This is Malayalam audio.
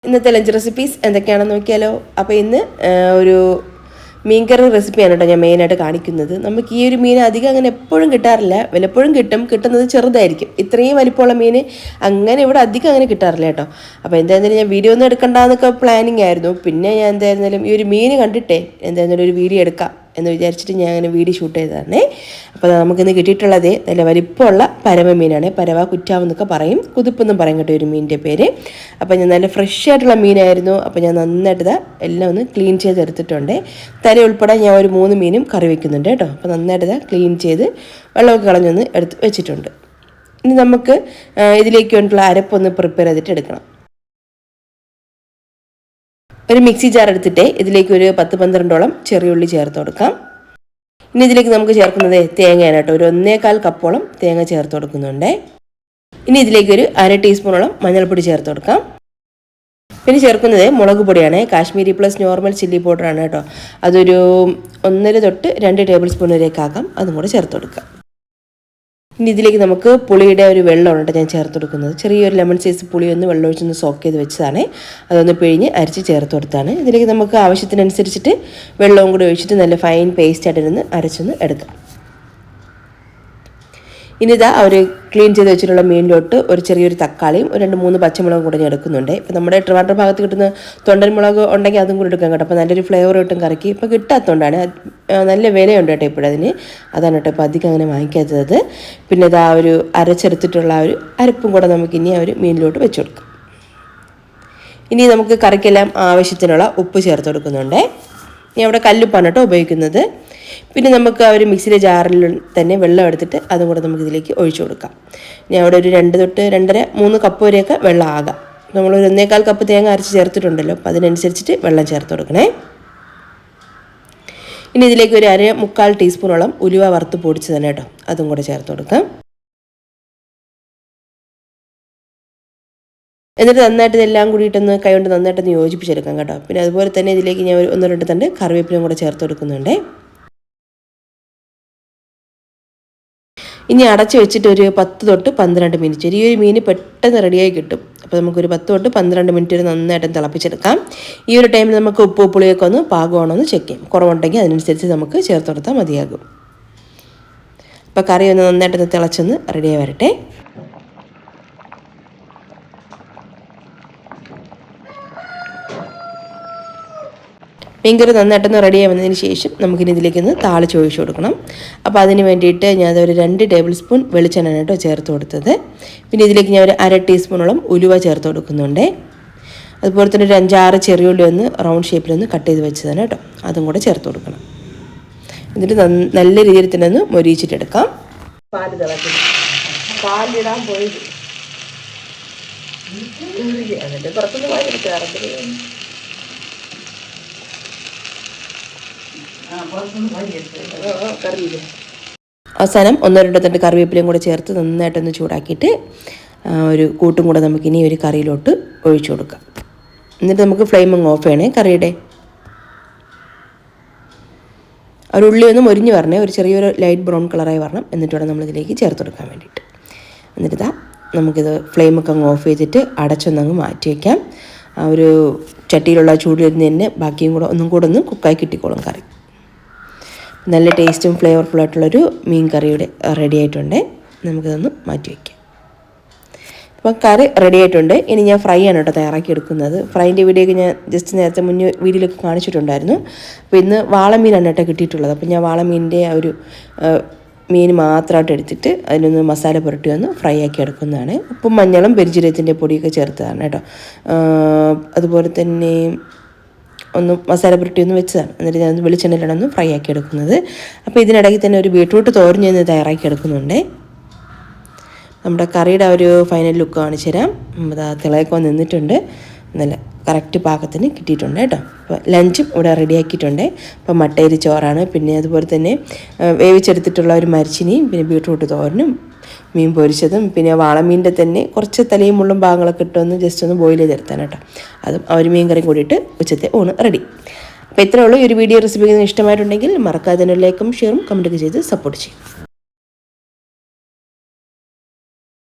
ഇന്നത്തെ ലഞ്ച് റെസിപ്പീസ് എന്തൊക്കെയാണെന്ന് നോക്കിയാലോ. അപ്പോൾ ഇന്ന് ഒരു മീൻകറി റെസിപ്പിയാണ് കേട്ടോ ഞാൻ മെയിനായിട്ട് കാണിക്കുന്നത്. നമുക്ക് ഈ ഒരു മീൻ അധികം അങ്ങനെ എപ്പോഴും കിട്ടാറില്ല, വല്ലപ്പോഴും കിട്ടുന്നത് ചെറുതായിരിക്കും. ഇത്രയും വലിപ്പമുള്ള മീൻ അങ്ങനെ ഇവിടെ അധികം അങ്ങനെ കിട്ടാറില്ല കേട്ടോ. അപ്പോൾ എന്തായിരുന്നാലും ഞാൻ വീഡിയോ ഒന്നും എടുക്കണ്ടെന്നൊക്കെ പ്ലാനിങ് ആയിരുന്നു. പിന്നെ ഞാൻ എന്തായിരുന്നാലും ഈ ഒരു മീൻ കണ്ടിട്ടേ എന്തായിരുന്നാലും ഒരു വീഡിയോ എടുക്കാം എന്ന് വിചാരിച്ചിട്ട് ഞാൻ അങ്ങനെ വീഡിയോ ഷൂട്ട് ചെയ്തതാണേ. അപ്പോൾ നമുക്കിന്ന് കിട്ടിയിട്ടുള്ളത് നല്ല വലിപ്പമുള്ള പരമ മീനാണ്. പരവ കുറ്റാവെന്നൊക്കെ പറയും, കുതിപ്പെന്നും പറയും കേട്ടോ ഒരു മീനിൻ്റെ പേര്. അപ്പോൾ ഞാൻ നല്ല ഫ്രഷ് ആയിട്ടുള്ള മീനായിരുന്നു. അപ്പോൾ ഞാൻ നന്നായിട്ട് എല്ലാം ഒന്ന് ക്ലീൻ ചെയ്തെടുത്തിട്ടുണ്ട്. തല ഉൾപ്പെടെ ഞാൻ ഒരു 3 മീനും കറി വയ്ക്കുന്നുണ്ട് കേട്ടോ. അപ്പോൾ നന്നായിട്ട് ക്ലീൻ ചെയ്ത് വെള്ളമൊക്കെ കളഞ്ഞൊന്ന് എടുത്ത് വെച്ചിട്ടുണ്ട്. ഇനി നമുക്ക് ഇതിലേക്ക് വേണ്ടിയിട്ടുള്ള അരപ്പൊന്ന് പ്രിപ്പയർ ചെയ്തിട്ട് എടുക്കണം. ഒരു മിക്സി ജാർ എടുത്തിട്ട് ഇതിലേക്ക് ഒരു 10-12ഓളം ചെറിയ ഉള്ളി ചേർത്ത് കൊടുക്കാം. ഇനി ഇതിലേക്ക് നമുക്ക് ചേർക്കുന്നത് തേങ്ങയാണ് കേട്ടോ. ഒരു 1.25 കപ്പോളം തേങ്ങ ചേർത്ത് കൊടുക്കുന്നുണ്ട്. ഇനി ഇതിലേക്ക് ഒരു 1/2 ടീസ്പൂണോളം മഞ്ഞൾപ്പൊടി ചേർത്ത് കൊടുക്കാം. പിന്നെ ചേർക്കുന്നത് മുളക് പൊടിയാണ്, കാശ്മീരി പ്ലസ് നോർമൽ ചില്ലി പൗഡറാണ് കേട്ടോ. അതൊരു 1.5 തൊട്ട് 2 ടേബിൾ സ്പൂൺ വരെയൊക്കെ ആക്കാം. അതും കൂടെ ചേർത്ത് കൊടുക്കാം. ഇനി ഇതിലേക്ക് നമുക്ക് പുളിയുടെ ഒരു വെള്ളമാണ് ഞാൻ ചേർത്ത് കൊടുക്കുന്നത്. ചെറിയൊരു ലെമൺ സൈസ് പുളി ഒന്ന് വെള്ളം ഒഴിച്ചൊന്ന് സോക്ക് ചെയ്ത് വെച്ചതാണ്. അതൊന്ന് പിഴിഞ്ഞ് അരച്ച് ചേർത്ത് കൊടുത്താണ്. ഇതിലേക്ക് നമുക്ക് ആവശ്യത്തിനനുസരിച്ചിട്ട് വെള്ളവും കൂടി ഒഴിച്ചിട്ട് നല്ല ഫൈൻ പേസ്റ്റ് ആയിട്ടിരുന്ന് അരച്ചൊന്ന് എടുക്കാം. ഇനി ഇതാ ഒരു ക്ലീൻ ചെയ്ത് വെച്ചിട്ടുള്ള മീനിലോട്ട് ഒരു ചെറിയൊരു തക്കാളിയും ഒരു 2-3 പച്ചമുളകും കൂടെ ഞാൻ എടുക്കുന്നുണ്ട്. ഇപ്പോൾ നമ്മുടെ ട്രിവാൻഡ്രം ഭാഗത്ത് കിട്ടുന്ന തൊണ്ടൻ മുളക് ഉണ്ടെങ്കിൽ അതും കൂടി എടുക്കാം കേട്ടോ. അപ്പോൾ നല്ലൊരു ഫ്ലേവർ കിട്ടും കറിക്ക്. ഇപ്പോൾ കിട്ടാത്തതുകൊണ്ടാണ്, നല്ല വിലയുണ്ട് കേട്ടോ ഇപ്പോഴതിന്. അതാണ് കേട്ടോ ഇപ്പോൾ അധികം അങ്ങനെ വാങ്ങിക്കാത്തത്. പിന്നെ ഇതാ ഒരു അരച്ചെടുത്തിട്ടുള്ള ആ ഒരു അരപ്പും കൂടെ നമുക്കിനി ആ ഒരു മീനിലോട്ട് വെച്ച് കൊടുക്കാം. ഇനി നമുക്ക് കറിക്കെല്ലാം ആവശ്യത്തിനുള്ള ഉപ്പ് ചേർത്ത് കൊടുക്കുന്നുണ്ട്. ഞാൻ അവിടെ കല്ലുപ്പാണ് കേട്ടോ ഉപയോഗിക്കുന്നത്. പിന്നെ നമുക്ക് ആ ഒരു മിക്സിയുടെ ജാറിൽ തന്നെ വെള്ളം എടുത്തിട്ട് അതും കൂടെ നമുക്ക് ഇതിലേക്ക് ഒഴിച്ചു കൊടുക്കാം. ഞാൻ അവിടെ ഒരു 2 തൊട്ട് 2.5-3 കപ്പ് വരെയൊക്കെ വെള്ളം ആകാം. നമ്മളൊരു 1.25 കപ്പ് തേങ്ങ അരച്ച് ചേർത്തിട്ടുണ്ടല്ലോ, അപ്പോൾ അതിനനുസരിച്ചിട്ട് വെള്ളം ചേർത്ത് കൊടുക്കണേ. ഇനി ഇതിലേക്ക് ഒരു 1/4 ടീസ്പൂണോളം ഉലുവ വറുത്ത് പൊടിച്ച് തന്നെ കേട്ടോ, അതും കൂടെ ചേർത്ത് കൊടുക്കാം. എന്നിട്ട് നന്നായിട്ട് ഇതെല്ലാം കൂടിയിട്ടൊന്ന് കൈ കൊണ്ട് നന്നായിട്ടൊന്ന് യോജിപ്പിച്ചെടുക്കാം കേട്ടോ. പിന്നെ അതുപോലെ തന്നെ ഇതിലേക്ക് ഞാൻ ഒരു 1-2 തണ്ട് കറിവേപ്പിലയും കൂടെ ചേർത്ത് കൊടുക്കുന്നുണ്ട്. ഇനി അടച്ച് വെച്ചിട്ട് ഒരു 10 തൊട്ട് 12 മിനിറ്റ് ഈ ഒരു മീൻ പെട്ടെന്ന് റെഡിയായി കിട്ടും. അപ്പോൾ നമുക്കൊരു 10 തൊട്ട് 12 മിനിറ്റ് നന്നായിട്ട് തിളപ്പിച്ചെടുക്കാം. ഈ ഒരു ടൈമിൽ നമുക്ക് ഉപ്പ് പുളിയൊക്കെ ഒന്ന് പാകമാണോ എന്ന് ചെക്ക് ചെയ്യാം. കുറവുണ്ടെങ്കിൽ അതിനനുസരിച്ച് നമുക്ക് ചേർത്ത് കൊടുത്താൽ മതിയാകും. അപ്പോൾ കറി ഒന്ന് നന്നായിട്ടൊന്ന് തിളച്ചൊന്ന് റെഡിയായി വരട്ടെ. മീൻകറി നന്നായിട്ടൊന്ന് റെഡി ആവുന്നതിന് ശേഷം നമുക്കിനി ഇതിലേക്കൊന്ന് താളിച്ച് ഒഴിച്ചു കൊടുക്കണം. അപ്പോൾ അതിന് വേണ്ടിയിട്ട് ഞാൻ ഒരു 2 ടേബിൾ സ്പൂൺ വെളിച്ചെണ്ണ കേട്ടോ ചേർത്ത് കൊടുത്തത്. പിന്നെ ഇതിലേക്ക് ഞാൻ ഒരു 1/2 ടീസ്പൂണോളം ഉലുവ ചേർത്ത് കൊടുക്കുന്നുണ്ട്. അതുപോലെ തന്നെ ഒരു 5-6 ചെറിയുള്ളി ഒന്ന് റൗണ്ട് ഷേപ്പിലൊന്ന് കട്ട് ചെയ്ത് വെച്ചതാണ് കേട്ടോ, അതും കൂടെ ചേർത്ത് കൊടുക്കണം. എന്നിട്ട് നല്ല രീതിയിൽ തന്നെ ഒന്ന് മൊരിയിച്ചിട്ടെടുക്കാം. പാലിടാൻ പോയത് എന്നിട്ട് പുറത്തുനിന്ന് പാലെടുക്കാറുണ്ട്. അവസാനം 1-2 തണ്ട് കറിവേപ്പിലയും കൂടെ ചേർത്ത് നന്നായിട്ടൊന്ന് ചൂടാക്കിയിട്ട് ഒരു കൂട്ടും കൂടെ നമുക്കിനി ഒരു കറിയിലോട്ട് ഒഴിച്ചു കൊടുക്കാം. എന്നിട്ട് നമുക്ക് ഫ്ലെയിം ഓഫ് ചെയ്യണേ കറിയുടെ. ഒരു ഉള്ളി ഒന്ന് മൊരിഞ്ഞ് വരണേ, ഒരു ചെറിയൊരു ലൈറ്റ് ബ്രൗൺ കളറായി വരണം. എന്നിട്ട് വേണം നമ്മളിതിലേക്ക് ചേർത്ത് കൊടുക്കാൻ വേണ്ടിയിട്ട്. എന്നിട്ട് നമുക്കിത് ഫ്ലെയിമൊക്കെ അങ്ങ് ഓഫ് ചെയ്തിട്ട് അടച്ചൊന്നങ്ങ് മാറ്റി വയ്ക്കാം. ആ ഒരു ചട്ടിയിലുള്ള ചൂട് വരുന്ന തന്നെ ബാക്കിയും കൂടെ ഒന്നും കൂടെ ഒന്ന് കുക്കായി കിട്ടിക്കോളും കറി. നല്ല ടേസ്റ്റും ഫ്ലേവർഫുൾ ആയിട്ടുള്ളൊരു മീൻ കറിയുടെ റെഡി ആയിട്ടുണ്ട്. നമുക്കിതൊന്ന് മാറ്റി വയ്ക്കാം. അപ്പോൾ കറി റെഡി ആയിട്ടുണ്ട്. ഇനി ഞാൻ ഫ്രൈ ആണ് കേട്ടോ തയ്യാറാക്കി എടുക്കുന്നത്. ഫ്രൈൻ്റെ വീഡിയോ ഞാൻ ജസ്റ്റ് നേരത്തെ മുന്നേ വീഡിയോയിലൊക്കെ കാണിച്ചിട്ടുണ്ടായിരുന്നു. അപ്പോൾ ഇന്ന് വാളമീനാണ് കേട്ടോ കിട്ടിയിട്ടുള്ളത്. അപ്പോൾ ഞാൻ വാളമീനിൻ്റെ ആ ഒരു മീൻ മാത്രമായിട്ട് എടുത്തിട്ട് അതിനൊന്ന് മസാല പുരട്ടി ഒന്ന് ഫ്രൈ ആക്കി എടുക്കുന്നതാണ്. ഉപ്പും മഞ്ഞളും പെരുംജീരകത്തിൻ്റെ പൊടിയൊക്കെ ചേർത്തതാണ് കേട്ടോ. അതുപോലെ തന്നെ ഒന്ന് മസാല പുരട്ടി ഒന്ന് വെച്ചതാണ്. എന്നിട്ട് ഞാൻ വെളിച്ചെണ്ണയിലാണ് ഒന്ന് ഫ്രൈ ആക്കി എടുക്കുന്നത്. അപ്പോൾ ഇതിനിടയ്ക്ക് തന്നെ ഒരു ബീട്രൂട്ട് തോരൻ ഞാൻ തയ്യാറാക്കി എടുക്കുന്നുണ്ട്. നമ്മുടെ കറിയുടെ ആ ഒരു ഫൈനൽ ലുക്ക് കാണിച്ചു തരാം. തിളയൊക്കെ നിന്നിട്ടുണ്ട്, നല്ല കറക്റ്റ് പാകത്തിന് കിട്ടിയിട്ടുണ്ട് കേട്ടോ. അപ്പോൾ ലഞ്ചും ഇവിടെ റെഡിയാക്കിയിട്ടുണ്ട്. അപ്പോൾ മട്ടേരി ചോറാണ്, പിന്നെ അതുപോലെ തന്നെ വേവിച്ചെടുത്തിട്ടുള്ള ഒരു മരിച്ചിനിയും പിന്നെ ബീട്രൂട്ട് തോരനും മീൻ പൊരിച്ചതും പിന്നെ വാളമീനിൻ്റെ തന്നെ കുറച്ച് തലയും മുള്ളും ഭാഗങ്ങളൊക്കെ ഇട്ടൊന്ന് ജസ്റ്റ് ഒന്ന് ബോയിൽ ചെയ്തെടുത്താണ് കേട്ടോ. അതും ആ ഒരു മീൻ കറിയും കൂടിയിട്ട് ഉച്ചത്തെ ഊണ് റെഡി. അപ്പോൾ ഇത്രയേ ഉള്ളൂ. ഈ ഒരു വീഡിയോ റെസിപ്പി ഇഷ്ടമായിട്ടുണ്ടെങ്കിൽ മറക്കാതെ തന്നെ ലൈക്കും ഷെയറും കമൻറ്റൊക്കെ ചെയ്ത് സപ്പോർട്ട് ചെയ്യും.